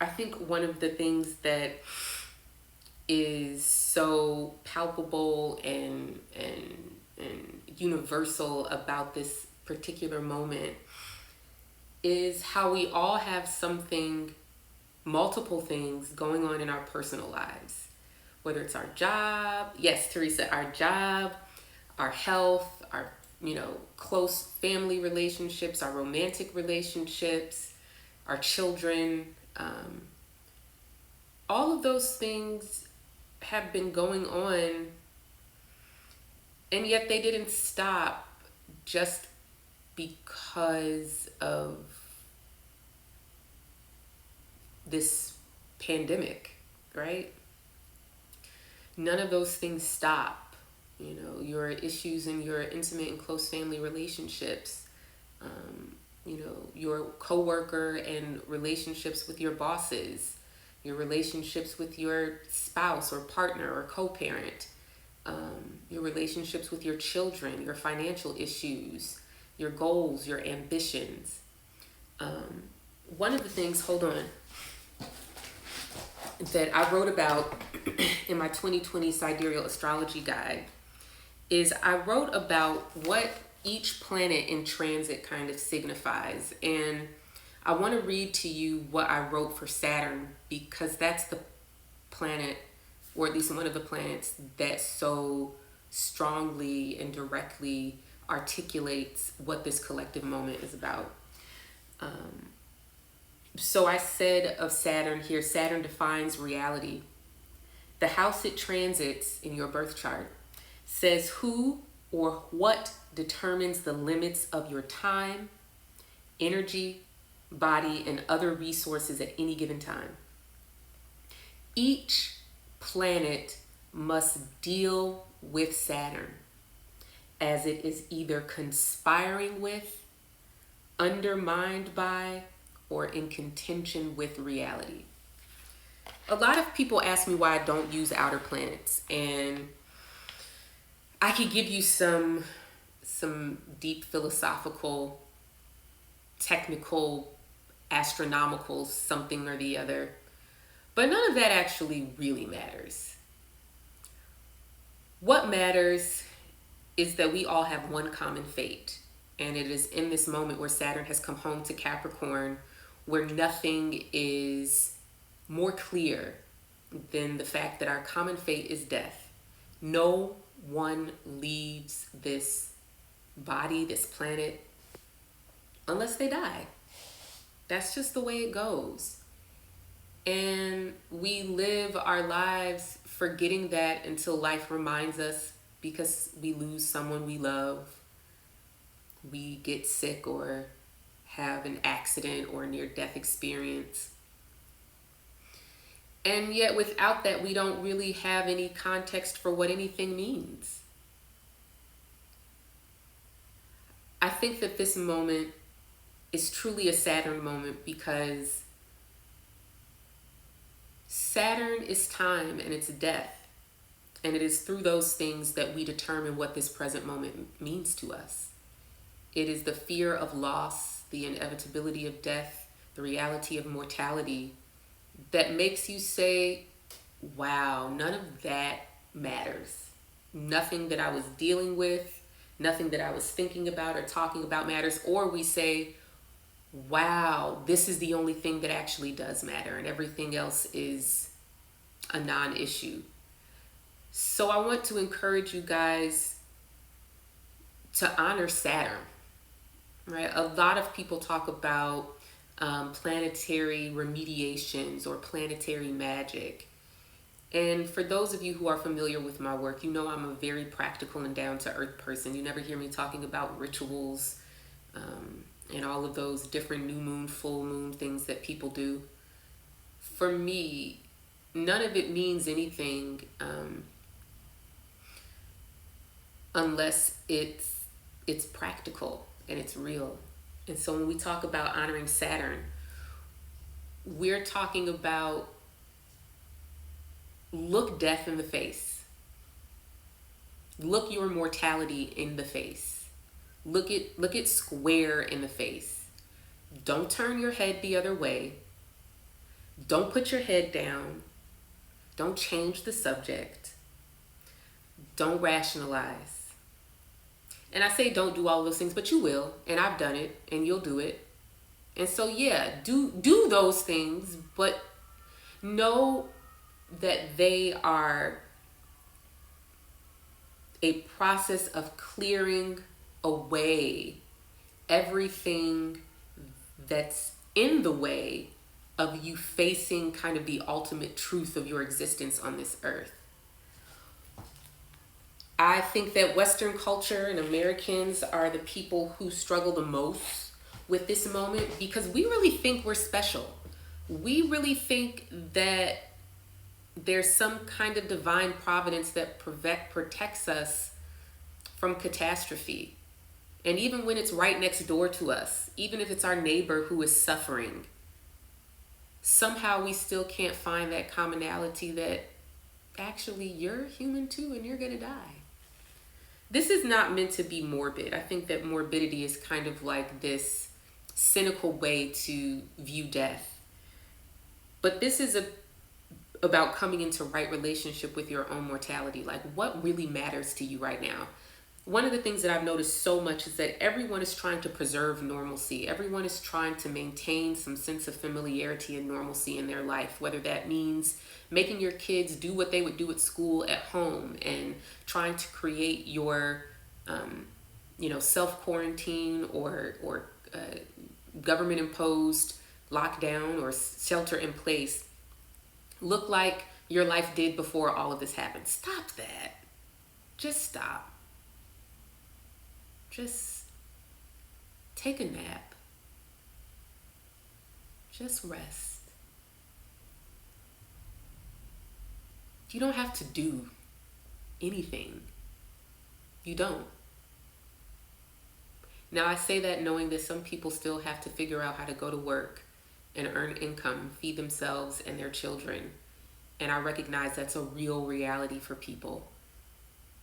I think one of the things that is so palpable and universal about this particular moment is how we all have something, multiple things going on in our personal lives. Whether it's our job, yes, Teresa, our job, our health, our close family relationships, our romantic relationships, our children, all of those things have been going on, and yet they didn't stop just because of this pandemic, right? None of those things stop. Your issues in your intimate and close family relationships, your coworker and relationships with your bosses, your relationships with your spouse or partner or co-parent, your relationships with your children, your financial issues, your goals, your ambitions. One of the things, hold on, that I wrote about in my 2020 Sidereal Astrology Guide is I wrote about what each planet in transit kind of signifies. And I want to read to you what I wrote for Saturn, because that's the planet, or at least one of the planets, that so strongly and directly articulates what this collective moment is about. So I said of Saturn here, Saturn defines reality. The house it transits in your birth chart says who or what determines the limits of your time, energy, body, and other resources at any given time. Each planet must deal with Saturn as it is either conspiring with, undermined by, or in contention with reality. A lot of people ask me why I don't use outer planets, and I could give you some deep philosophical, technical, astronomical something or the other, but none of that actually really matters. What matters is that we all have one common fate, and it is in this moment where Saturn has come home to Capricorn, where nothing is more clear than the fact that our common fate is death. No one leaves this body, this planet, unless they die. That's just the way it goes. And we live our lives forgetting that until life reminds us, because we lose someone we love, we get sick or have an accident or a near-death experience. And yet without that, we don't really have any context for what anything means. I think that this moment is truly a Saturn moment, because Saturn is time and it's death. And it is through those things that we determine what this present moment means to us. It is the fear of loss, the inevitability of death, the reality of mortality that makes you say, wow, none of that matters. Nothing that I was dealing with, nothing that I was thinking about or talking about matters. Or we say, wow, this is the only thing that actually does matter, and everything else is a non-issue. So I want to encourage you guys to honor Saturn, right? A lot of people talk about planetary remediations or planetary magic. And for those of you who are familiar with my work, you know I'm a very practical and down-to-earth person. You never hear me talking about rituals and all of those different new moon, full moon things that people do. For me, none of it means anything unless it's practical and it's real. And so when we talk about honoring Saturn, we're talking about look death in the face. Look your mortality in the face. Look it square in the face. Don't turn your head the other way. Don't put your head down. Don't change the subject. Don't rationalize. And I say don't do all those things, but you will, and I've done it, and you'll do it. And so yeah, do those things, but know that they are a process of clearing away everything that's in the way of you facing kind of the ultimate truth of your existence on this earth. I think that Western culture and Americans are the people who struggle the most with this moment because we really think we're special. We really think that there's some kind of divine providence that protects us from catastrophe. And even when it's right next door to us, even if it's our neighbor who is suffering, somehow we still can't find that commonality that actually you're human too and you're gonna die. This is not meant to be morbid. I think that morbidity is kind of like this cynical way to view death. But this is about coming into right relationship with your own mortality. Like, what really matters to you right now? One of the things that I've noticed so much is that everyone is trying to preserve normalcy. Everyone is trying to maintain some sense of familiarity and normalcy in their life, whether that means making your kids do what they would do at school at home and trying to create your self-quarantine or government imposed lockdown or shelter in place look like your life did before all of this happened. Stop that. Just stop. Just take a nap. Just rest. You don't have to do anything. You don't. Now, I say that knowing that some people still have to figure out how to go to work and earn income, feed themselves and their children. And I recognize that's a real reality for people.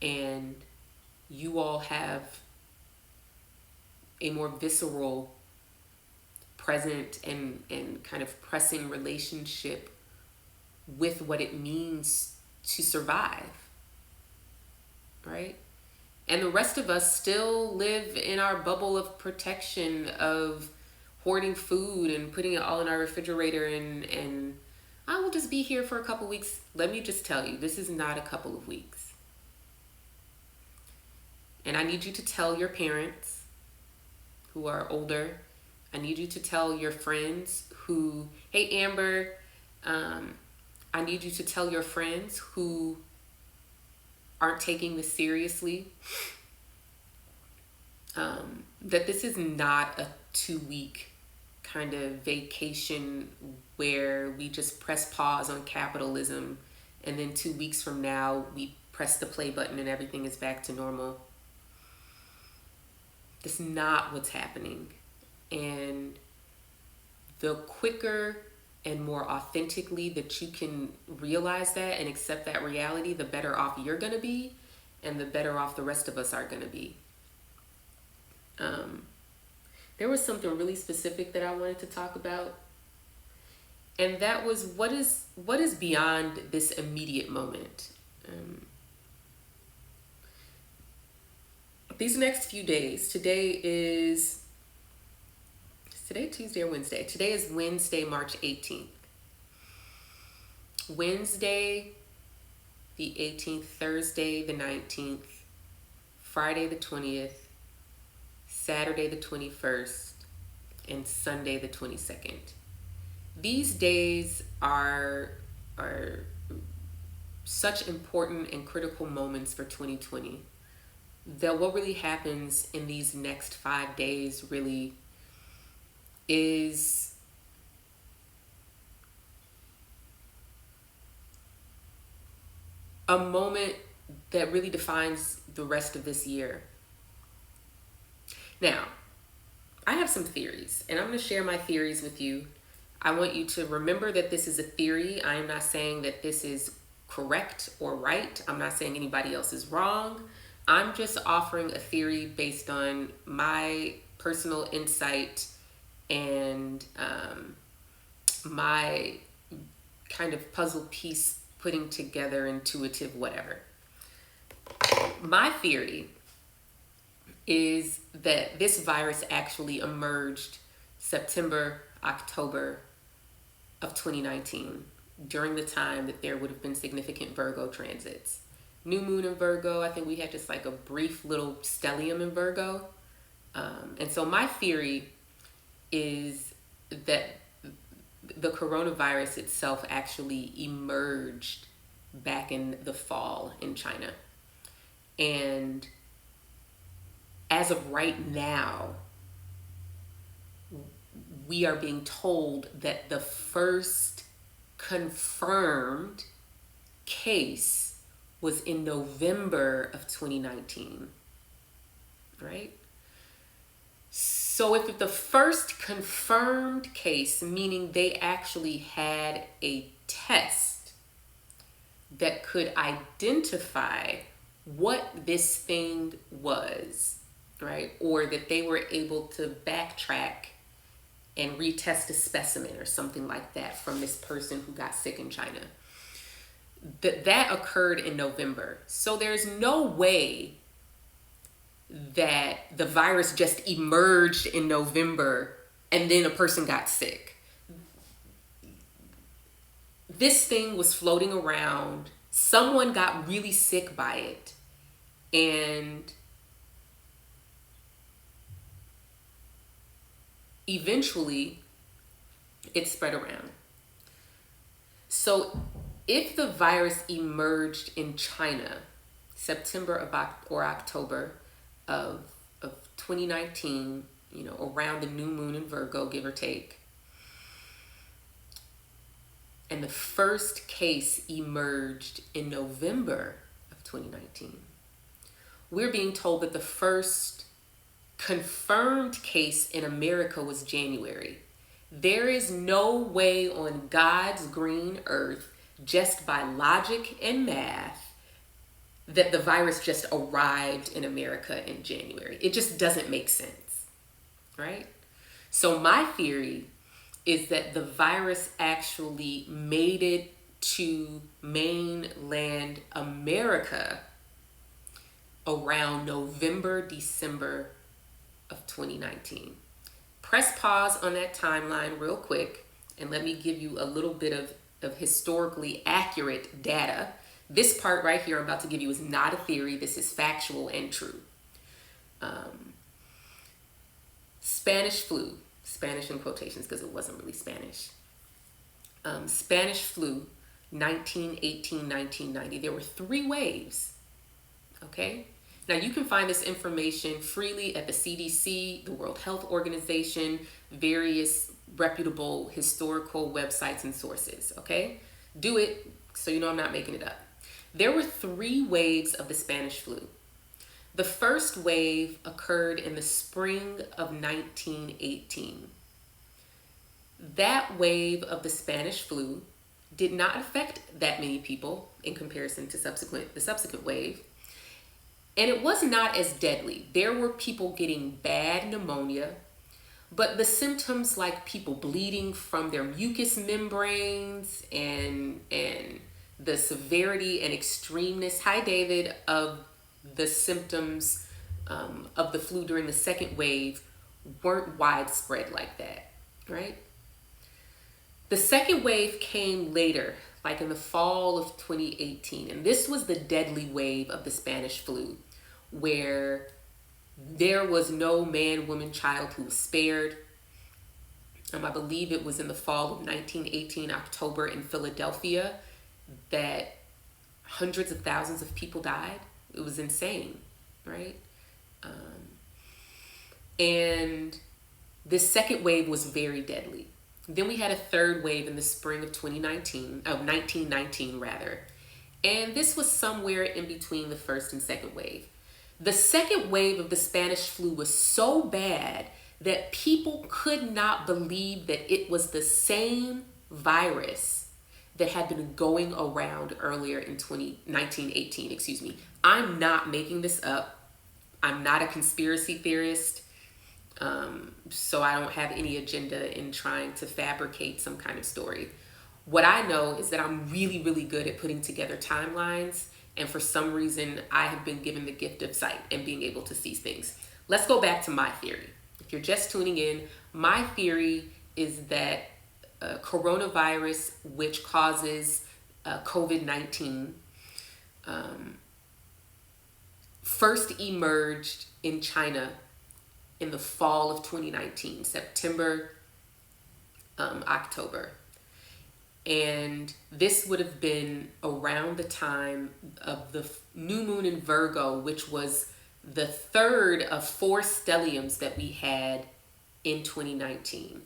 And you all have a more visceral, present, and kind of pressing relationship with what it means to survive, right? And the rest of us still live in our bubble of protection of hoarding food and putting it all in our refrigerator and I will just be here for a couple weeks. Let me just tell you, this is not a couple of weeks. And I need you to tell your parents who are older. I need you to tell your friends who, hey Amber, I need you to tell your friends who aren't taking this seriously that this is not a 2-week kind of vacation where we just press pause on capitalism and then 2 weeks from now we press the play button and everything is back to normal. That's not what's happening. And the quicker and more authentically that you can realize that and accept that reality, the better off you're going to be and the better off the rest of us are going to be. There was something really specific that I wanted to talk about. And that was what is beyond this immediate moment. These next few days, today Tuesday or Wednesday? Today is Wednesday, March 18th. Wednesday, the 18th, Thursday, the 19th, Friday, the 20th, Saturday, the 21st, and Sunday, the 22nd. These days are such important and critical moments for 2020. That what really happens in these next 5 days really is a moment that really defines the rest of this year. Now, I have some theories, and I'm going to share my theories with you. I want you to remember that this is a theory. I am not saying that this is correct or right. I'm not saying anybody else is wrong. I'm just offering a theory based on my personal insight and my kind of puzzle piece putting together, intuitive, whatever. My theory is that this virus actually emerged September, October of 2019, during the time that there would have been significant Virgo transits. New moon in Virgo, I think we had just like a brief little stellium in Virgo. And so my theory is that the coronavirus itself actually emerged back in the fall in China. And as of right now, we are being told that the first confirmed case was in November of 2019, right? So if the first confirmed case, meaning they actually had a test that could identify what this thing was, right? Or that they were able to backtrack and retest a specimen or something like that from this person who got sick in China. That occurred in November. So there's no way that the virus just emerged in November and then a person got sick. This thing was floating around. Someone got really sick by it. And eventually it spread around. So if the virus emerged in China, September or October of 2019, around the new moon in Virgo, give or take, and the first case emerged in November of 2019, we're being told that the first confirmed case in America was January. There is no way on God's green earth, just by logic and math, that the virus just arrived in America in January. It just doesn't make sense, right? So my theory is that the virus actually made it to mainland America around November, December of 2019. Press pause on that timeline real quick and let me give you a little bit of historically accurate data. This part right here I'm about to give you is not a theory. This is factual and true. Spanish flu, Spanish in quotations because it wasn't really Spanish. Spanish flu, 1918, 1990. There were 3 waves, okay? Now you can find this information freely at the CDC, the World Health Organization, various reputable historical websites and sources, okay? Do it so you know I'm not making it up. There were 3 waves of the Spanish flu. The first wave occurred in the spring of 1918. That wave of the Spanish flu did not affect that many people in comparison to the subsequent wave. And it was not as deadly. There were people getting bad pneumonia, but the symptoms like people bleeding from their mucous membranes and the severity and extremeness, hi David, of the symptoms of the flu during the second wave weren't widespread like that, right? The second wave came later, like in the fall of 2018, and this was the deadly wave of the Spanish flu, where there was no man, woman, child who was spared. I believe it was in the fall of 1918, October, in Philadelphia, that hundreds of thousands of people died. It was insane, right? And the second wave was very deadly. Then we had a third wave in the spring of 1919 rather. And this was somewhere in between the first and second wave. The second wave of the Spanish flu was so bad that people could not believe that it was the same virus that had been going around earlier in 1918, excuse me. I'm not making this up. I'm not a conspiracy theorist. So I don't have any agenda in trying to fabricate some kind of story. What I know is that I'm really, really good at putting together timelines. And for some reason, I have been given the gift of sight and being able to see things. Let's go back to my theory. If you're just tuning in, my theory is that coronavirus, which causes COVID-19, first emerged in China in the fall of 2019, September, October. And this would have been around the time of the new moon in Virgo, which was the third of 4 stelliums that we had in 2019.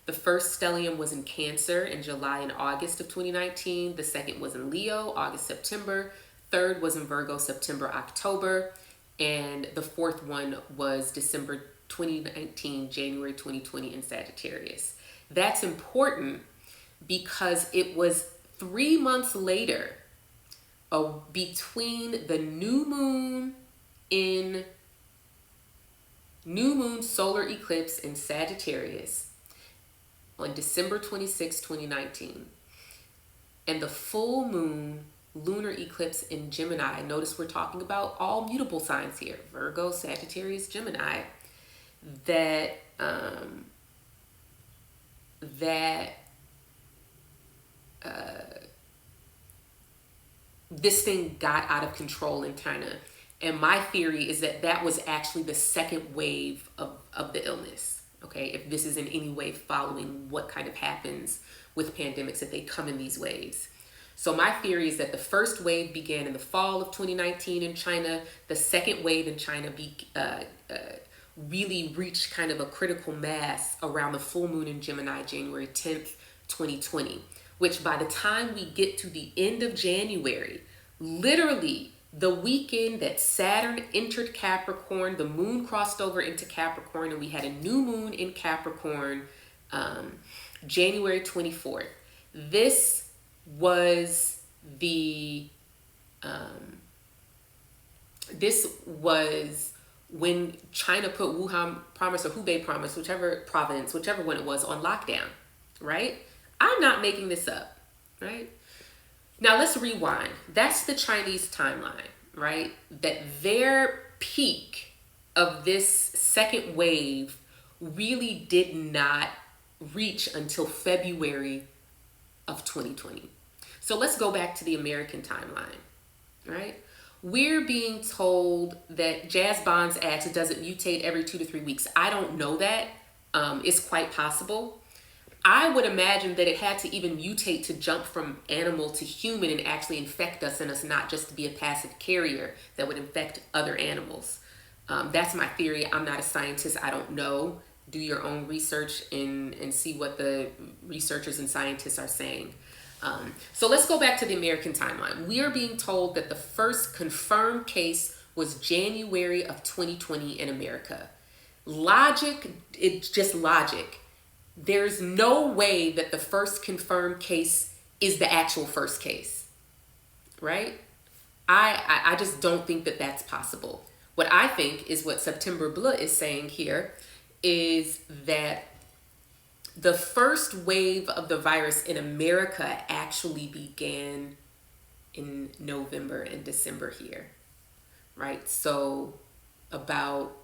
The first stellium was in Cancer in July and August of 2019. The second was in Leo, August, September. Third was in Virgo, September, October. And the fourth one was December 2019, January 2020 in Sagittarius. That's important because it was 3 months later, between the new moon solar eclipse in Sagittarius on December 26, 2019, and the full moon lunar eclipse in Gemini. Notice we're talking about all mutable signs here: Virgo, Sagittarius, Gemini. This thing got out of control in China. And my theory is that that was actually the second wave of the illness. Okay, if this is in any way following what kind of happens with pandemics, if they come in these waves. So my theory is that the first wave began in the fall of 2019 in China. The second wave in China really reached kind of a critical mass around the full moon in Gemini, January 10th, 2020, which by the time we get to the end of January, literally the weekend that Saturn entered Capricorn, the moon crossed over into Capricorn, and we had a new moon in Capricorn, January 24th. This was when China put Wuhan province or Hubei province, whichever one it was, on lockdown, right? I'm not making this up, right? Now let's rewind. That's the Chinese timeline, right? That their peak of this second wave really did not reach until February of 2020. So let's go back to the American timeline, right? We're being told that Jazz Bonds asks, does it mutate every 2 to 3 weeks? I don't know that. It's quite possible. I would imagine that it had to even mutate to jump from animal to human and actually infect us, and us not just to be a passive carrier that would infect other animals. That's my theory. I'm not a scientist. I don't know. Do your own research and see what the researchers and scientists are saying. So let's go back to the American timeline. We are being told that the first confirmed case was January of 2020 in America. Logic, it's just logic. There's no way that the first confirmed case is the actual first case, right? I just don't think that that's possible. What I think is what September Bleu is saying here is that the first wave of the virus in America actually began in November and December here, right? So about,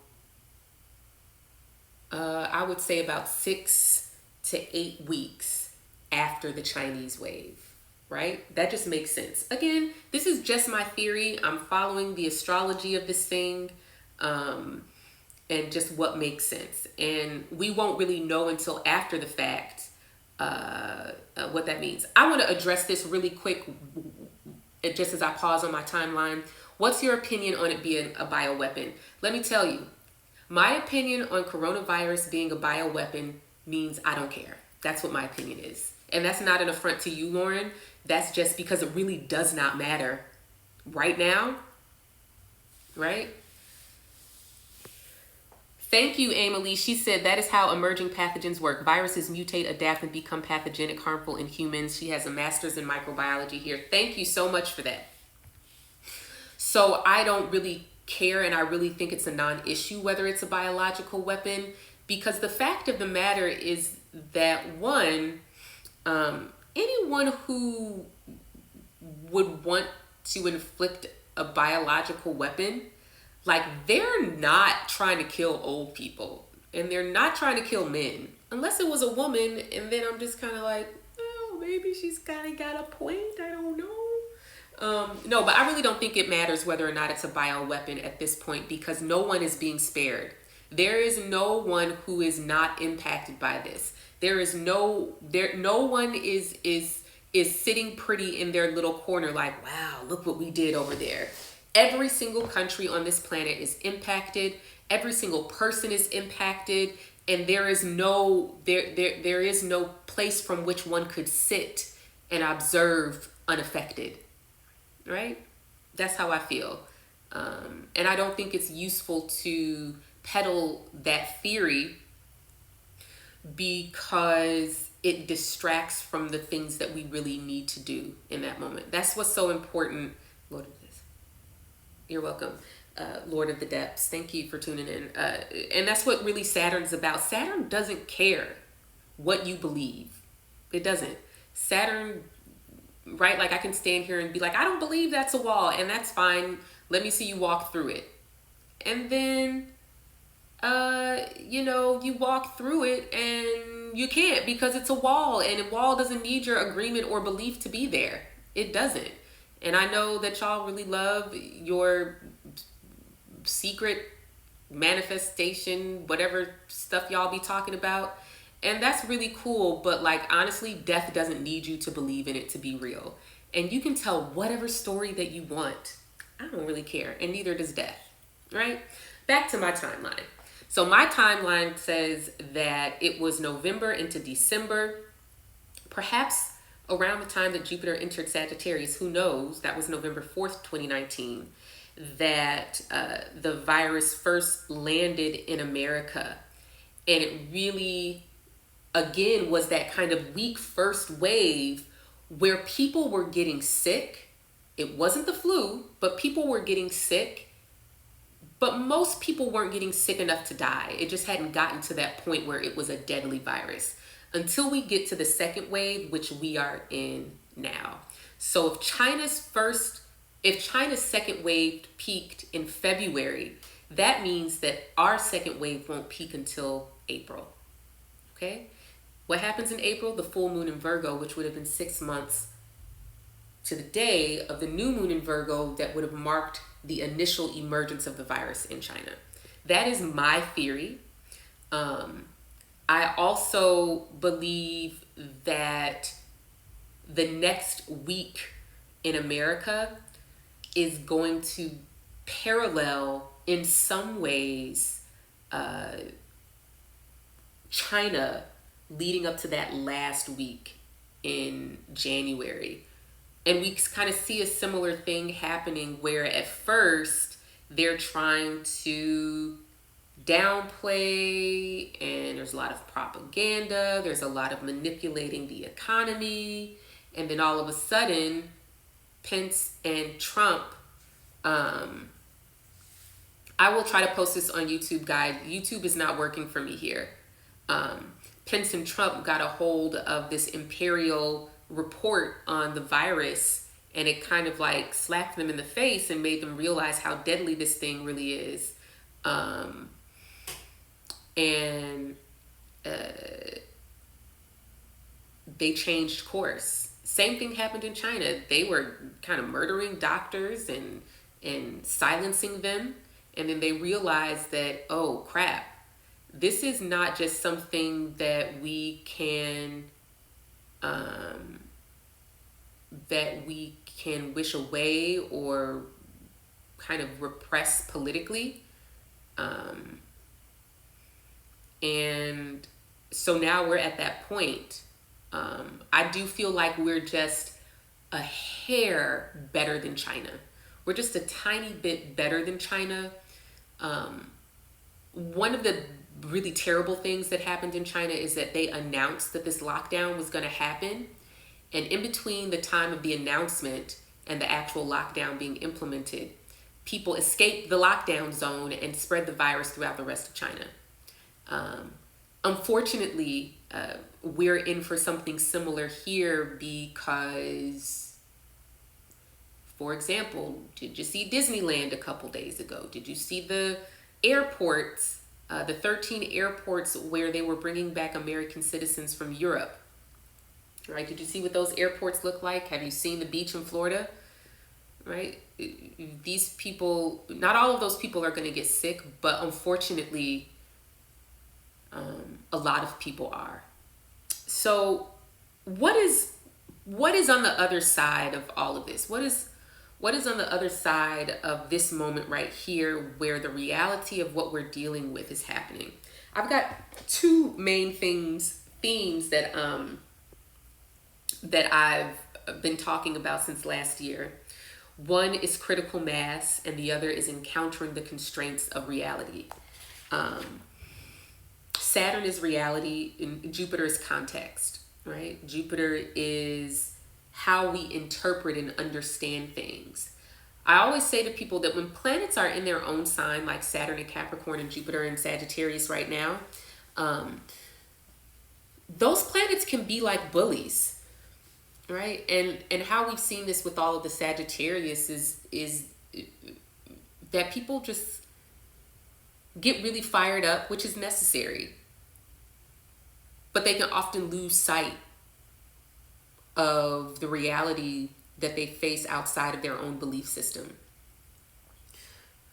I would say about 6 to 8 weeks after the Chinese wave, right? That just makes sense. Again, this is just my theory. I'm following the astrology of this thing, and just what makes sense. And we won't really know until after the fact what that means. I want to address this really quick, just as I pause on my timeline. What's your opinion on it being a bioweapon? Let me tell you, my opinion on coronavirus being a bioweapon means I don't care. That's what my opinion is. And that's not an affront to you, Lauren. That's just because it really does not matter right now, right? Thank you, Emily. She said that is how emerging pathogens work. Viruses mutate, adapt, and become pathogenic, harmful in humans. She has a master's in microbiology here. Thank you so much for that. So I don't really care, and I really think it's a non-issue whether it's a biological weapon, because the fact of the matter is that one, anyone who would want to inflict a biological weapon, like, they're not trying to kill old people, and they're not trying to kill men, unless it was a woman, and then I'm just kind of like, oh, maybe she's kind of got a point. I don't know. No, but I really don't think it matters whether or not it's a bioweapon at this point, because no one is being spared. There is no one who is not impacted by this. No one is sitting pretty in their little corner like, wow, look what we did over there. Every single country on this planet is impacted. Every single person is impacted, and there is no place from which one could sit and observe unaffected. Right? That's how I feel. And I don't think it's useful to peddle that theory, because it distracts from the things that we really need to do in that moment. That's what's so important. Lord of this. You're welcome. Lord of the Depths. Thank you for tuning in. And that's what really Saturn's about. Saturn doesn't care what you believe. It doesn't. Saturn, right? Like, I can stand here and be like, I don't believe that's a wall, and that's fine. Let me see you walk through it. And then, you walk through it and you can't, because it's a wall, and a wall doesn't need your agreement or belief to be there. It doesn't. And I know that y'all really love your secret manifestation, whatever stuff y'all be talking about. And that's really cool, but like, honestly, death doesn't need you to believe in it to be real. And you can tell whatever story that you want. I don't really care, and neither does death, right? Back to my timeline. So my timeline says that it was November into December, perhaps around the time that Jupiter entered Sagittarius, who knows, that was November 4th, 2019, that the virus first landed in America. And it really, again, was that kind of weak first wave where people were getting sick. It wasn't the flu, but people were getting sick. But most people weren't getting sick enough to die. It just hadn't gotten to that point where it was a deadly virus. Until we get to the second wave, which we are in now. So if China's second wave peaked in February, that means that our second wave won't peak until April. Okay? What happens in April? The full moon in Virgo, which would have been 6 months to the day of the new moon in Virgo, that would have marked the initial emergence of the virus in China. That is my theory. I also believe that the next week in America is going to parallel in some ways China leading up to that last week in January. And we kind of see a similar thing happening where at first they're trying to downplay, and there's a lot of propaganda, there's a lot of manipulating the economy, and then all of a sudden Pence and Trump, I will try to post this on YouTube, guys. YouTube is not working for me here. Pence and Trump got a hold of this imperial report on the virus, and it kind of like slapped them in the face and made them realize how deadly this thing really is. And they changed course. Same thing happened in China. They were kind of murdering doctors and silencing them. And then they realized that, oh crap, this is not just something that we can wish away or kind of repress politically. And so now we're at that point. I do feel like we're just a hair better than China. We're just a tiny bit better than China. One of the really terrible things that happened in China is that they announced that this lockdown was going to happen. And in between the time of the announcement and the actual lockdown being implemented, people escaped the lockdown zone and spread the virus throughout the rest of China. Unfortunately, we're in for something similar here because, for example, did you see Disneyland a couple days ago? Did you see the airports, the 13 airports where they were bringing back American citizens from Europe? Right? Did you see what those airports look like? Have you seen the beach in Florida? Right? These people, not all of those people are going to get sick, but unfortunately, a lot of people are. So, what is on the other side of all of this? What is on the other side of this moment right here, where the reality of what we're dealing with is happening? I've got two main themes that I've been talking about since last year. One is critical mass, and the other is encountering the constraints of reality. Saturn is reality, and Jupiter is context, right? Jupiter is how we interpret and understand things. I always say to people that when planets are in their own sign, like Saturn in Capricorn and Jupiter in Sagittarius right now, those planets can be like bullies, right? And how we've seen this with all of the Sagittarius is that people just get really fired up, which is necessary. But they can often lose sight of the reality that they face outside of their own belief system.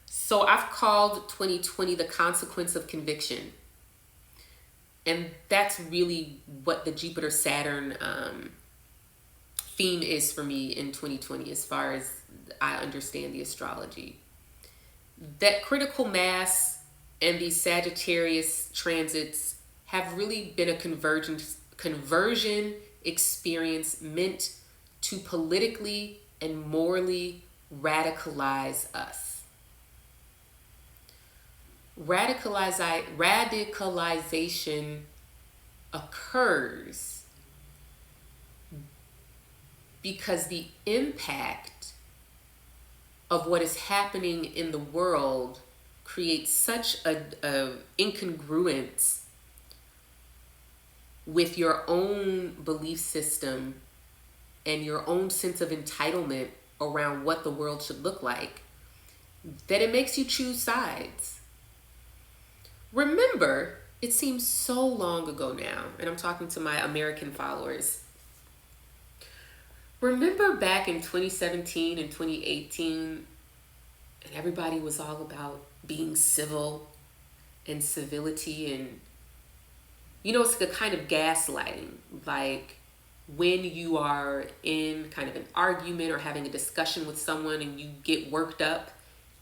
So I've called 2020 the consequence of conviction. And that's really what the Jupiter-Saturn theme is for me in 2020, as far as I understand the astrology. That critical mass and these Sagittarius transits have really been a conversion experience meant to politically and morally radicalize us. Radicalization occurs because the impact of what is happening in the world creates such a incongruence with your own belief system and your own sense of entitlement around what the world should look like, that it makes you choose sides. Remember, it seems so long ago now, and I'm talking to my American followers. Remember back in 2017 and 2018, and everybody was all about being civil and civility, and it's the kind of gaslighting, like when you are in kind of an argument or having a discussion with someone and you get worked up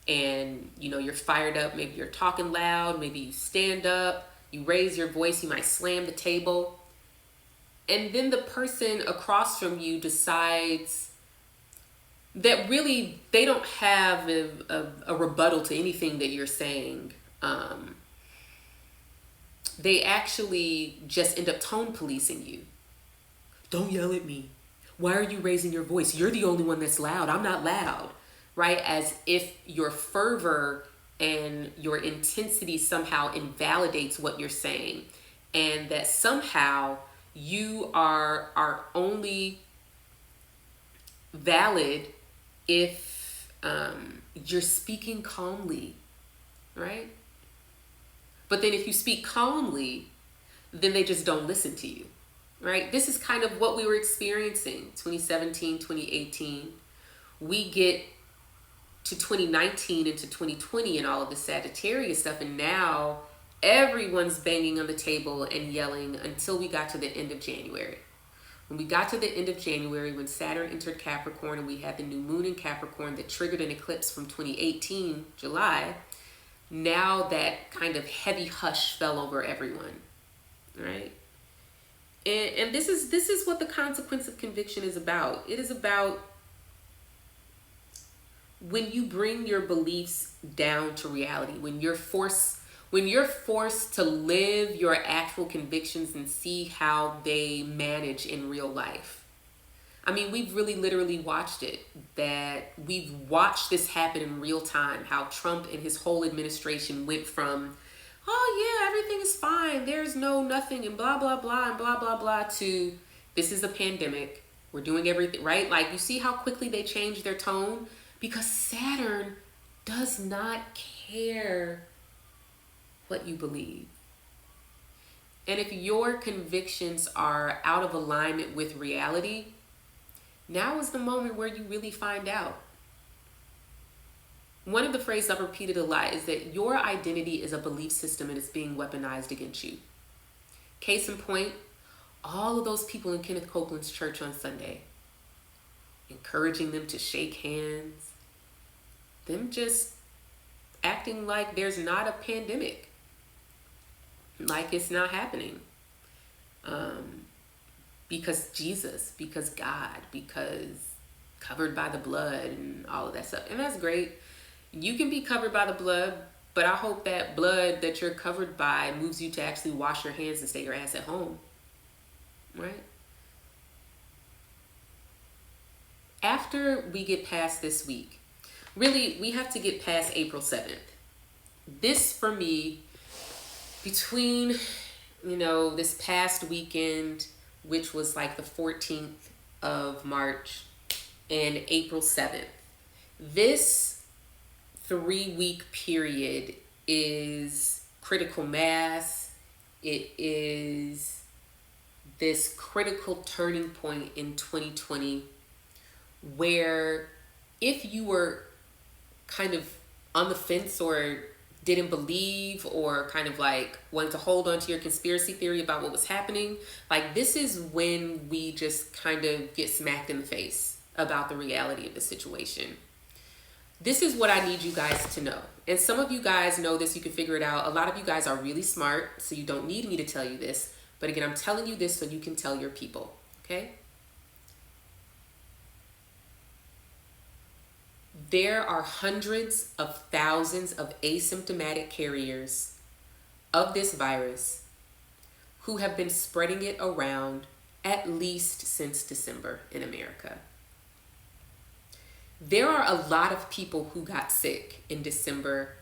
and you're fired up, maybe you're talking loud, maybe you stand up, you raise your voice, you might slam the table, and then the person across from you decides that really they don't have a rebuttal to anything that you're saying. They actually just end up tone policing you. Don't yell at me. Why are you raising your voice? You're the only one that's loud. I'm not loud, right? As if your fervor and your intensity somehow invalidates what you're saying, and that somehow you are only valid if you're speaking calmly, right? But then if you speak calmly, then they just don't listen to you, right? This is kind of what we were experiencing 2017, 2018. We get to 2019 into 2020 and all of the Sagittarius stuff, and now everyone's banging on the table and yelling until we got to the end of January. When we got to the end of January, when Saturn entered Capricorn and we had the new moon in Capricorn that triggered an eclipse from 2018, July, now that kind of heavy hush fell over everyone, right? And this is what the consequence of conviction is about. It is about when you bring your beliefs down to reality, when you're forced to live your actual convictions and see how they manage in real life. I mean, we've really literally watched it, that we've watched this happen in real time, how Trump and his whole administration went from, oh yeah, everything everything's fine, there's no nothing, and blah, blah, blah, and blah, blah, blah, to this is a pandemic. We're doing everything, right? Like, you see how quickly they change their tone? Because Saturn does not care what you believe. And if your convictions are out of alignment with reality, now is the moment where you really find out. One of the phrases I've repeated a lot is that your identity is a belief system and it's being weaponized against you. Case in point, all of those people in Kenneth Copeland's church on Sunday, encouraging them to shake hands, them just acting like there's not a pandemic, like it's not happening. Because Jesus, because God, because covered by the blood and all of that stuff. And that's great. You can be covered by the blood, but I hope that blood that you're covered by moves you to actually wash your hands and stay your ass at home. Right? After we get past this week, really, we have to get past April 7th. This, for me, between, this past weekend, which was like the 14th of March, and April 7th, this 3-week period is critical mass. It is this critical turning point in 2020 where if you were kind of on the fence or didn't believe or kind of like wanted to hold on to your conspiracy theory about what was happening, like this is when we just kind of get smacked in the face about the reality of the situation. This is what I need you guys to know. And some of you guys know this, you can figure it out. A lot of you guys are really smart, so you don't need me to tell you this. But again, I'm telling you this so you can tell your people, okay? There are hundreds of thousands of asymptomatic carriers of this virus who have been spreading it around at least since December in America. There are a lot of people who got sick in December,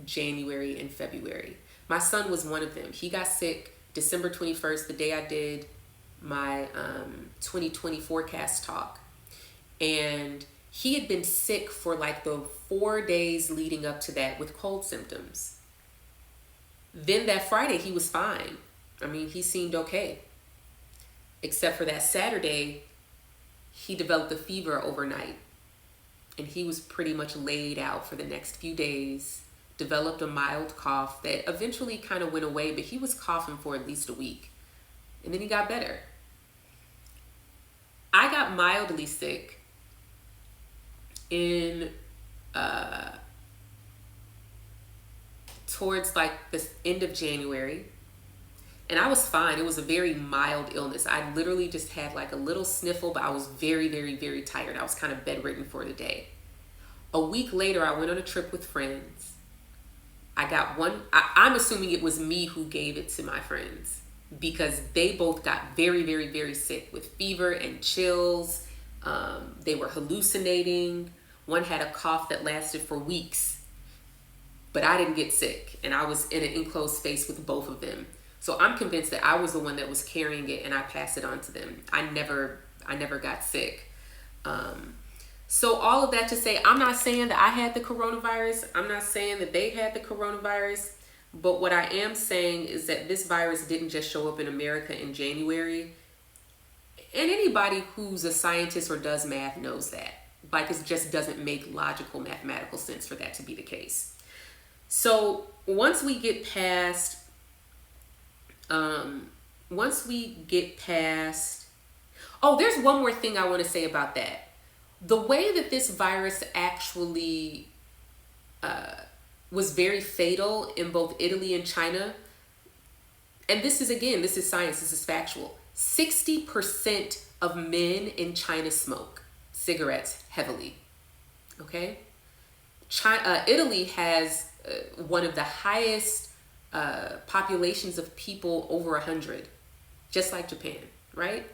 January, and February. My son was one of them. He got sick December 21st, the day I did my 2020 forecast talk. And he had been sick for like the 4 days leading up to that with cold symptoms. Then that Friday, he was fine. I mean, he seemed okay. Except for that Saturday, he developed a fever overnight. And he was pretty much laid out for the next few days. Developed a mild cough that eventually kind of went away, but he was coughing for at least a week. And then he got better. I got mildly sick in towards like the end of January, and I was fine. It was a very mild illness. I literally just had like a little sniffle, but I was very, very, very tired. I was kind of bedridden for the day. A week later, I went on a trip with friends. I got I'm assuming it was me who gave it to my friends because they both got very, very, very sick with fever and chills. They were hallucinating. One had a cough that lasted for weeks, but I didn't get sick, and I was in an enclosed space with both of them. So I'm convinced that I was the one that was carrying it, and I passed it on to them. I never got sick. So all of that to say, I'm not saying that I had the coronavirus. I'm not saying that they had the coronavirus. But what I am saying is that this virus didn't just show up in America in January. And anybody who's a scientist or does math knows that. Like, it just doesn't make logical mathematical sense for that to be the case. So once we get past, oh, there's one more thing I want to say about that. The way that this virus actually was very fatal in both Italy and China, and this is science, this is factual. 60% of men in China smoke cigarettes heavily, okay? Italy has one of the highest populations of people over 100, just like Japan, right?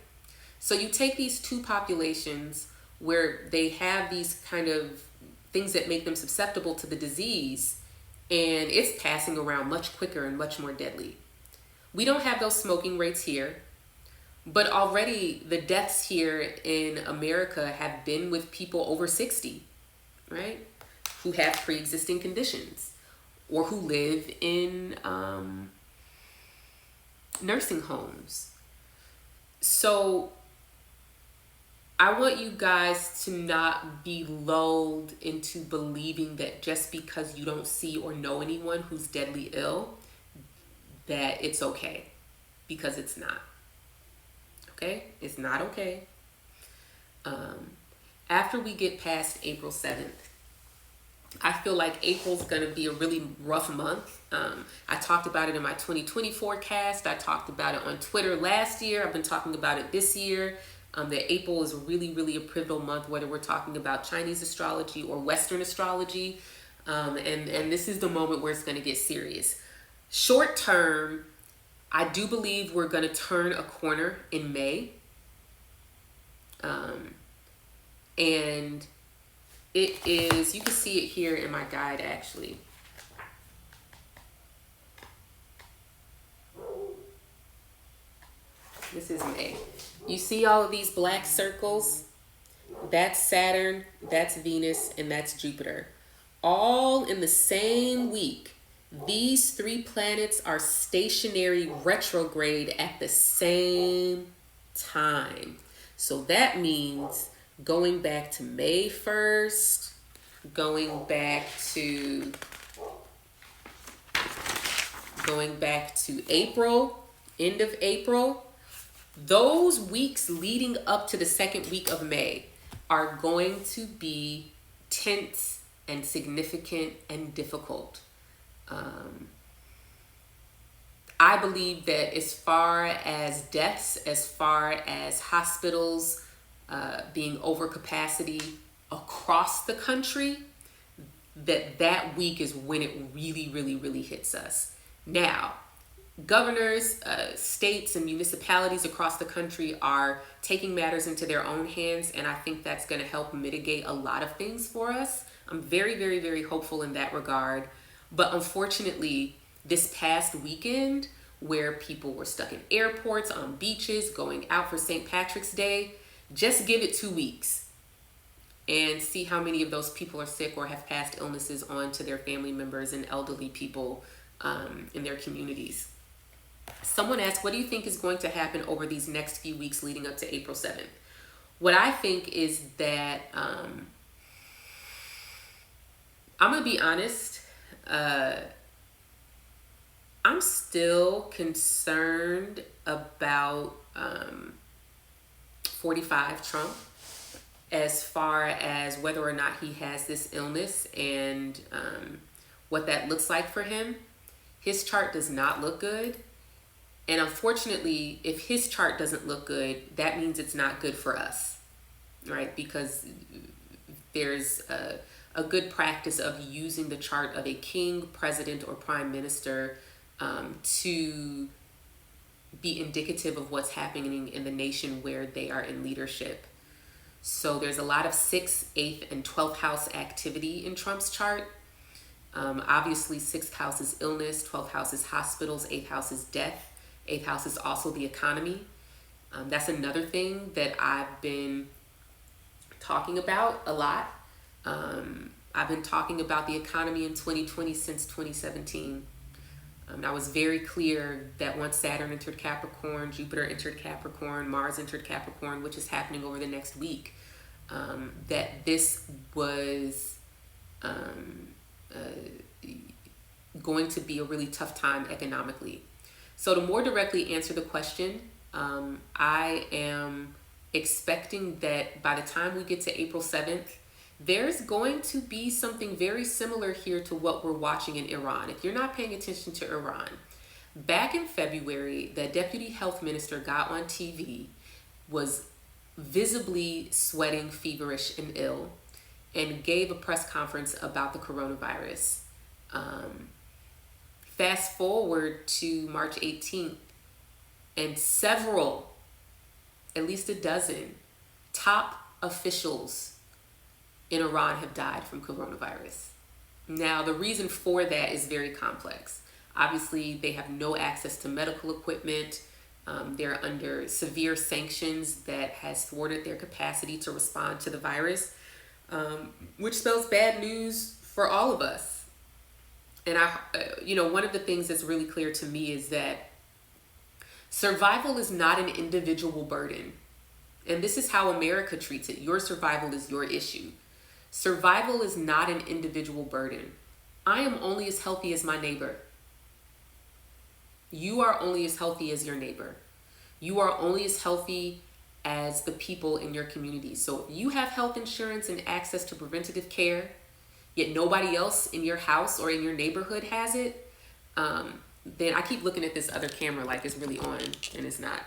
So you take these two populations where they have these kind of things that make them susceptible to the disease, and it's passing around much quicker and much more deadly. We don't have those smoking rates here, but already the deaths here in America have been with people over 60, right? Who have pre-existing conditions or who live in nursing homes. So I want you guys to not be lulled into believing that just because you don't see or know anyone who's deadly ill, that it's okay, because it's not. Okay? It's not okay. After we get past April 7th, I feel like April's going to be a really rough month. I talked about it in my 2020 forecast. I talked about it on Twitter last year. I've been talking about it this year. That April is really, really a pivotal month, whether we're talking about Chinese astrology or Western astrology. And this is the moment where it's going to get serious. Short term, I do believe we're going to turn a corner in May. And it is, you can see it here in my guide actually. This is May. You see all of these black circles? That's Saturn, that's Venus, and that's Jupiter. All in the same week. These three planets are stationary retrograde at the same time. So that means going back to May 1st, going back to April, end of April, those weeks leading up to the second week of May are going to be tense and significant and difficult. I believe that as far as deaths, as far as hospitals being over capacity across the country, that week is when it really, really, really hits us. Now, governors, states, and municipalities across the country are taking matters into their own hands, and I think that's going to help mitigate a lot of things for us. I'm very, very, very hopeful in that regard. But unfortunately, this past weekend, where people were stuck in airports, on beaches, going out for St. Patrick's Day, just give it 2 weeks and see how many of those people are sick or have passed illnesses on to their family members and elderly people in their communities. Someone asked, what do you think is going to happen over these next few weeks leading up to April 7th? What I think is that, I'm going to be honest, I'm still concerned about 45 Trump, as far as whether or not he has this illness and what that looks like for him. His chart does not look good. And unfortunately, if his chart doesn't look good, that means it's not good for us, right? Because there's a good practice of using the chart of a king, president, or prime minister to be indicative of what's happening in the nation where they are in leadership. So there's a lot of 6th, 8th, and 12th house activity in Trump's chart. Obviously, 6th house is illness, 12th house is hospitals, 8th house is death, 8th house is also the economy. That's another thing that I've been talking about a lot. I've been talking about the economy in 2020 since 2017. I was very clear that once Saturn entered Capricorn, Jupiter entered Capricorn, Mars entered Capricorn, which is happening over the next week, that this was going to be a really tough time economically. So to more directly answer the question, I am expecting that by the time we get to April 7th, there's going to be something very similar here to what we're watching in Iran. If you're not paying attention to Iran, back in February, the deputy health minister got on TV, was visibly sweating, feverish, and ill, and gave a press conference about the coronavirus. Fast forward to March 18th, and several, at least a dozen, top officials in Iran have died from coronavirus. Now, the reason for that is very complex. Obviously, they have no access to medical equipment. They're under severe sanctions that has thwarted their capacity to respond to the virus, which spells bad news for all of us. And one of the things that's really clear to me is that survival is not an individual burden. And this is how America treats it. Your survival is your issue. Survival is not an individual burden. I am only as healthy as my neighbor. You are only as healthy as your neighbor. You are only as healthy as the people in your community. So if you have health insurance and access to preventative care, yet nobody else in your house or in your neighborhood has it, then I keep looking at this other camera like it's really on, and it's not.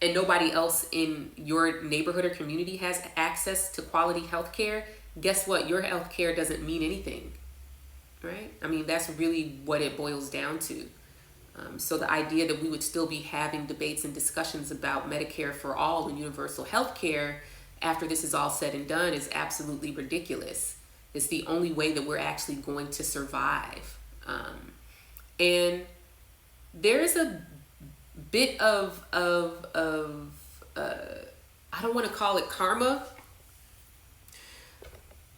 And nobody else in your neighborhood or community has access to quality health care, guess what? Your health care doesn't mean anything, right? I mean, that's really what it boils down to. So the idea that we would still be having debates and discussions about Medicare for all and universal health care after this is all said and done is absolutely ridiculous. It's the only way that we're actually going to survive. And there's a bit of I don't want to call it karma,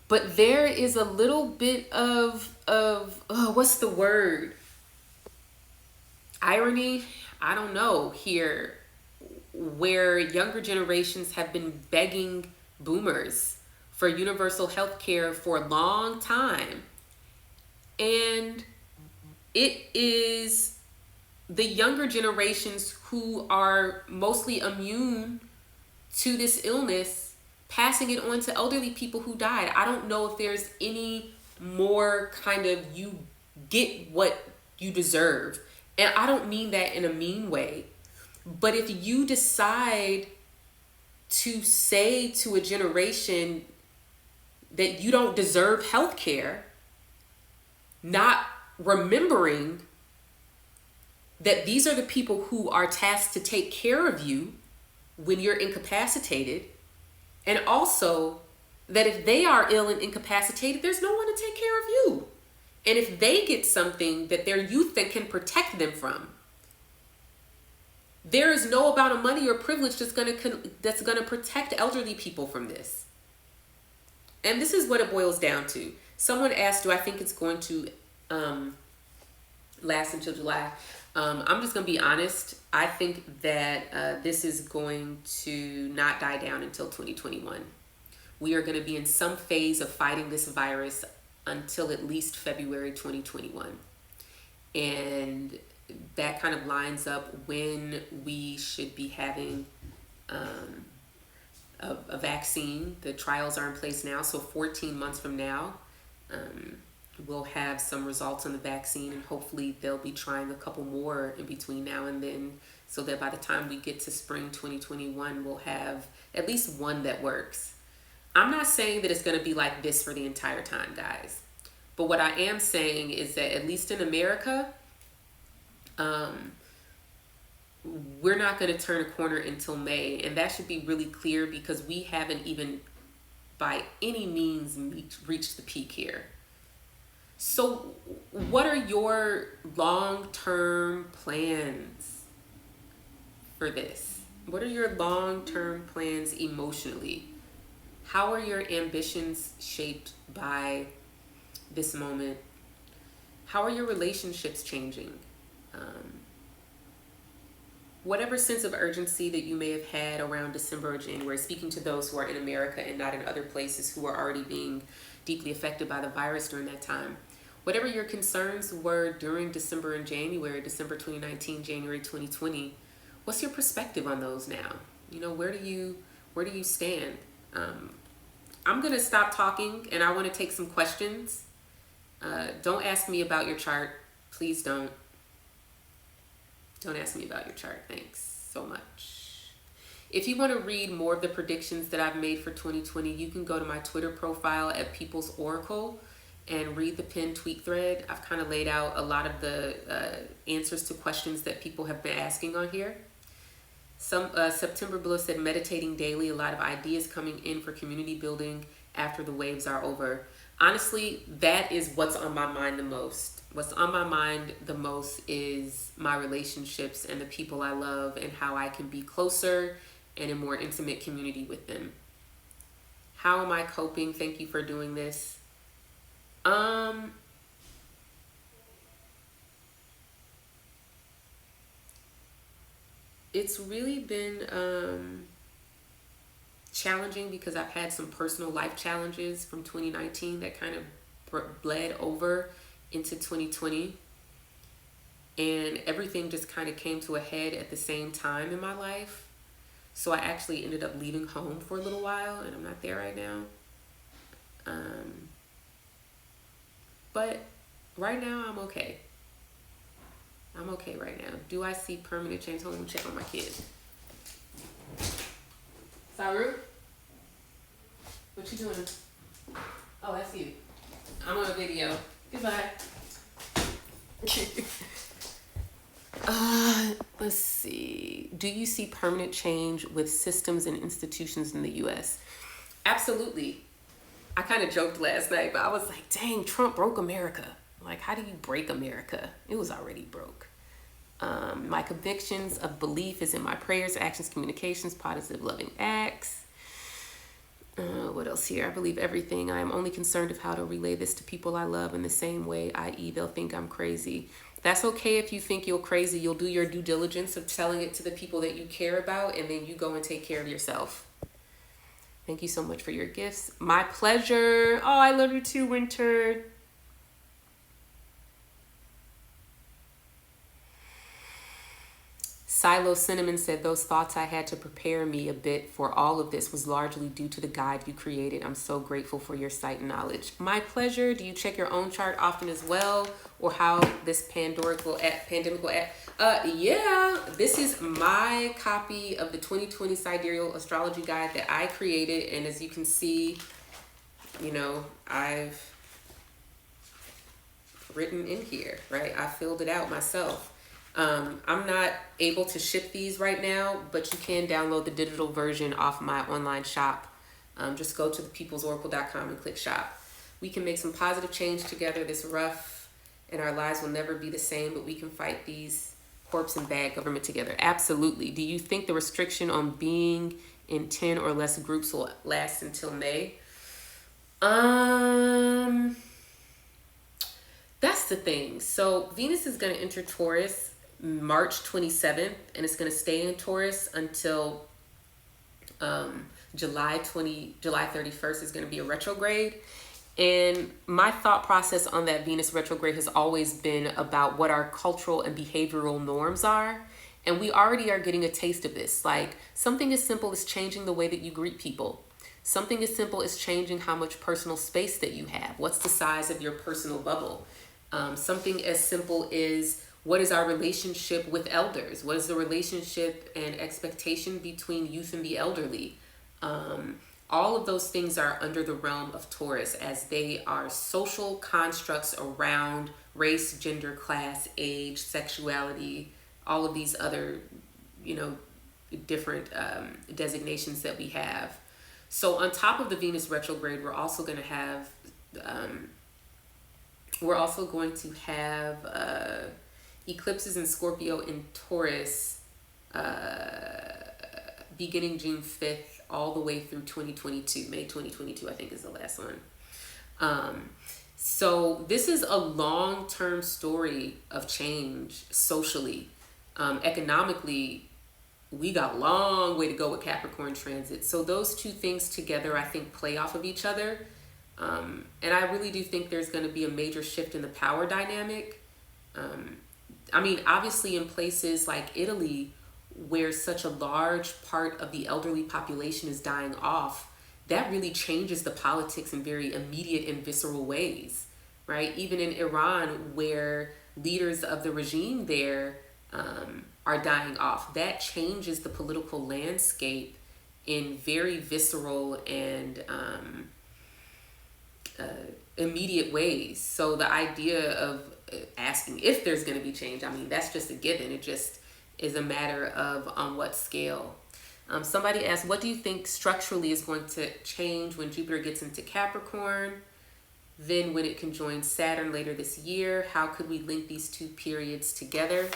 but there is a little bit of what's the word? Irony? I don't know here, where younger generations have been begging boomers for universal health care for a long time. And it is the younger generations who are mostly immune to this illness passing it on to elderly people who died. I don't know if there's any more kind of you get what you deserve. And I don't mean that in a mean way. But if you decide to say to a generation that you don't deserve health care, not remembering that these are the people who are tasked to take care of you when you're incapacitated, and also that if they are ill and incapacitated, there's no one to take care of you. And if they get something that their youth that can protect them from, there is no amount of money or privilege that's gonna protect elderly people from this. And this is what it boils down to. Someone asked, do I think it's going to last until July? I'm just going to be honest. I think that this is going to not die down until 2021. We are going to be in some phase of fighting this virus until at least February 2021. And that kind of lines up when we should be having a vaccine. The trials are in place now, so 14 months from now, we'll have some results on the vaccine, and hopefully they'll be trying a couple more in between now and then, so that by the time we get to spring 2021, we'll have at least one that works. I'm not saying that it's going to be like this for the entire time, guys. But what I am saying is that at least in America, we're not going to turn a corner until May. And that should be really clear, because we haven't even by any means reached the peak here. So what are your long-term plans for this? What are your long-term plans emotionally? How are your ambitions shaped by this moment? How are your relationships changing? Whatever sense of urgency that you may have had around December or January, speaking to those who are in America and not in other places who are already being deeply affected by the virus during that time. Whatever your concerns were during December and January, December 2019, January 2020, what's your perspective on those now? You know, where do you stand? I'm going to stop talking, and I want to take some questions. Don't ask me about your chart. Please don't. Don't ask me about your chart. Thanks so much. If you want to read more of the predictions that I've made for 2020, you can go to my Twitter profile at People's Oracle and read the pinned tweet thread. I've kind of laid out a lot of the answers to questions that people have been asking on here. September Below said, meditating daily, a lot of ideas coming in for community building after the waves are over. honestly, that is what's on my mind the most. What's on my mind the most is my relationships and the people I love and how I can be closer and in more intimate community with them. How am I coping? Thank you for doing this. It's really been challenging because I've had some personal life challenges from 2019 that kind of bled over into 2020. And everything just kind of came to a head at the same time in my life. So I actually ended up leaving home for a little while, and I'm not there right now. But right now, I'm okay. I'm okay right now. Do I see permanent change? Hold on, check on my kids. Saru? What you doing? Oh, that's you. I'm on a video. Goodbye. Let's see. Do you see permanent change with systems and institutions in the U.S.? Absolutely. I kind of joked last night, but I was like, dang, Trump broke America. Like, how do you break America? It was already broke. My convictions of belief is in my prayers, actions, communications, positive, loving acts. What else here? I believe everything. I am only concerned of how to relay this to people I love in the same way, i.e. they'll think I'm crazy. That's okay if you think you're crazy. You'll do your due diligence of telling it to the people that you care about, and then you go and take care of yourself. Thank you so much for your gifts. My pleasure. Oh, I love you too, Winter. Silo Cinnamon said, those thoughts I had to prepare me a bit for all of this was largely due to the guide you created. I'm so grateful for your sight and knowledge. My pleasure. Do you check your own chart often as well? Or how this pandemic will yeah, this is my copy of the 2020 Sidereal Astrology Guide that I created. And as you can see, you know, I've written in here, right? I filled it out myself. I'm not able to ship these right now, but you can download the digital version off my online shop. Just go to thepeoplesoracle.com and click shop. We can make some positive change together. This rough and our lives will never be the same, but we can fight these corpse and bad government together. Absolutely. Do you think the restriction on being in 10 or less groups will last until May? That's the thing. So Venus is going to enter Taurus March 27th, and it's going to stay in Taurus until July 31st is going to be a retrograde. And my thought process on that Venus retrograde has always been about what our cultural and behavioral norms are. And we already are getting a taste of this. Like, something as simple as changing the way that you greet people. Something as simple as changing how much personal space that you have. What's the size of your personal bubble? Something as simple as, what is our relationship with elders? What is the relationship and expectation between youth and the elderly? All of those things are under the realm of Taurus, as they are social constructs around race, gender, class, age, sexuality, all of these other, you know, different designations that we have. So on top of the Venus retrograde, we're also going to have eclipses in Scorpio and Taurus beginning June 5th all the way through 2022. May 2022, I think, is the last one. So this is a long-term story of change socially. Economically, we got a long way to go with Capricorn transit. So those two things together, I think, play off of each other. And I really do think there's going to be a major shift in the power dynamic. I mean, obviously in places like Italy, where such a large part of the elderly population is dying off, that really changes the politics in very immediate and visceral ways, right? Even in Iran, where leaders of the regime there are dying off, that changes the political landscape in very visceral and immediate ways. So the idea of asking if there's going to be change, I mean, that's just a given. It just is a matter of on what scale. Somebody asked, what do you think structurally is going to change when Jupiter gets into Capricorn? then when it conjoins Saturn later this year, how could we link these two periods together?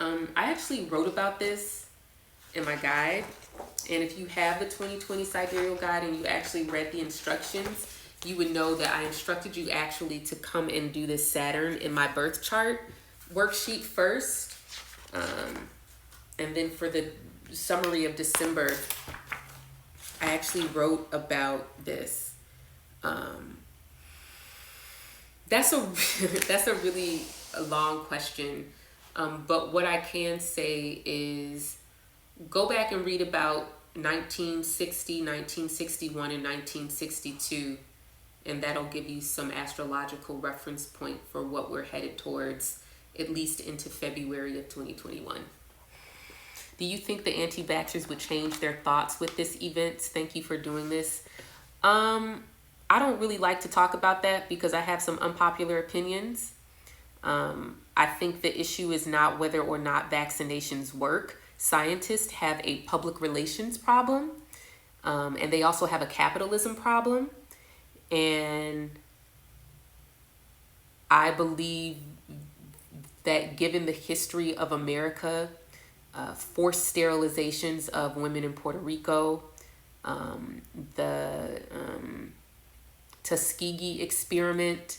I actually wrote about this in my guide, and if you have the 2020 Sidereal Guide and you actually read the instructions, you would know that I instructed you actually to come and do this Saturn in my birth chart worksheet first, and then for the summary of December, I actually wrote about this. That's a really long question, but what I can say is go back and read about 1960, 1961, and 1962, and that'll give you some astrological reference point for what we're headed towards, at least into February of 2021. Do you think the anti-vaxxers would change their thoughts with this event? Thank you for doing this. I don't really like to talk about that because I have some unpopular opinions. I think the issue is not whether or not vaccinations work. Scientists have a public relations problem, and they also have a capitalism problem. And I believe that given the history of America, forced sterilizations of women in Puerto Rico, the Tuskegee experiment,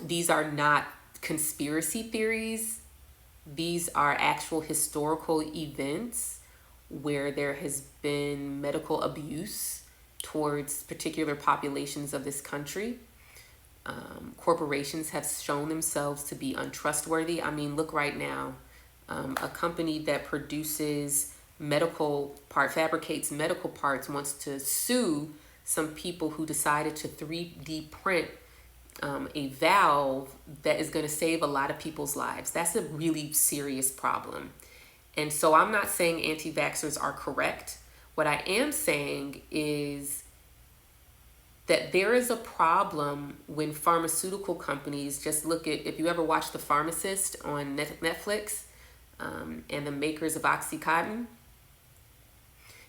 these are not conspiracy theories. These are actual historical events where there has been medical abuse towards particular populations of this country. Corporations have shown themselves to be untrustworthy. I mean, look right now, a company that produces fabricates medical parts wants to sue some people who decided to 3D print a valve that is going to save a lot of people's lives. That's a really serious problem. And so I'm not saying anti-vaxxers are correct. What I am saying is that there is a problem when pharmaceutical companies, just look at, if you ever watch The Pharmacist on Netflix, and the makers of Oxycontin,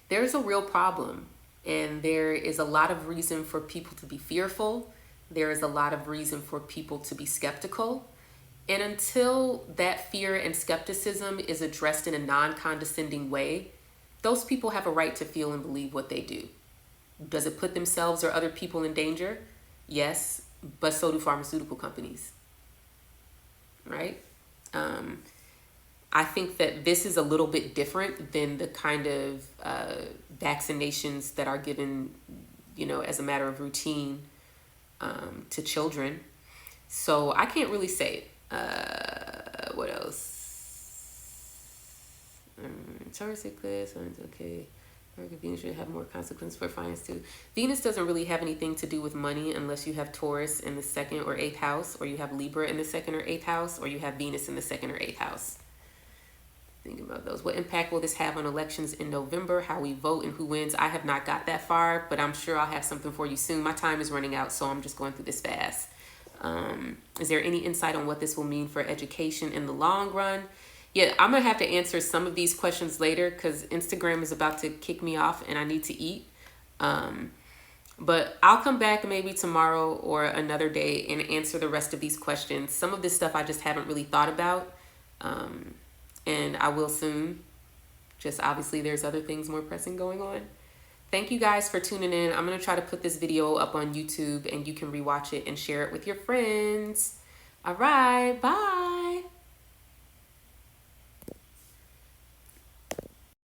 there's a real problem. And there is a lot of reason for people to be fearful. There is a lot of reason for people to be skeptical. And until that fear and skepticism is addressed in a non-condescending way, those people have a right to feel and believe what they do. Does it put themselves or other people in danger? Yes, but so do pharmaceutical companies, right? I think that this is a little bit different than the kind of vaccinations that are given, as a matter of routine to children. So I can't really say it. What else? Taurus eclipse, okay. Venus should have more consequence for finance too. Venus doesn't really have anything to do with money unless you have Taurus in the 2nd or 8th house, or you have Libra in the 2nd or 8th house, or you have Venus in the 2nd or 8th house. Think about those. What impact will this have on elections in November? How we vote and who wins? I have not got that far, but I'm sure I'll have something for you soon. My time is running out, so I'm just going through this fast. Is there any insight on what this will mean for education in the long run? Yeah, I'm going to have to answer some of these questions later because Instagram is about to kick me off and I need to eat. But I'll come back maybe tomorrow or another day and answer the rest of these questions. Some of this stuff I just haven't really thought about. And I will soon. Just obviously there's other things more pressing going on. Thank you guys for tuning in. I'm going to try to put this video up on YouTube and you can rewatch it and share it with your friends. All right, bye.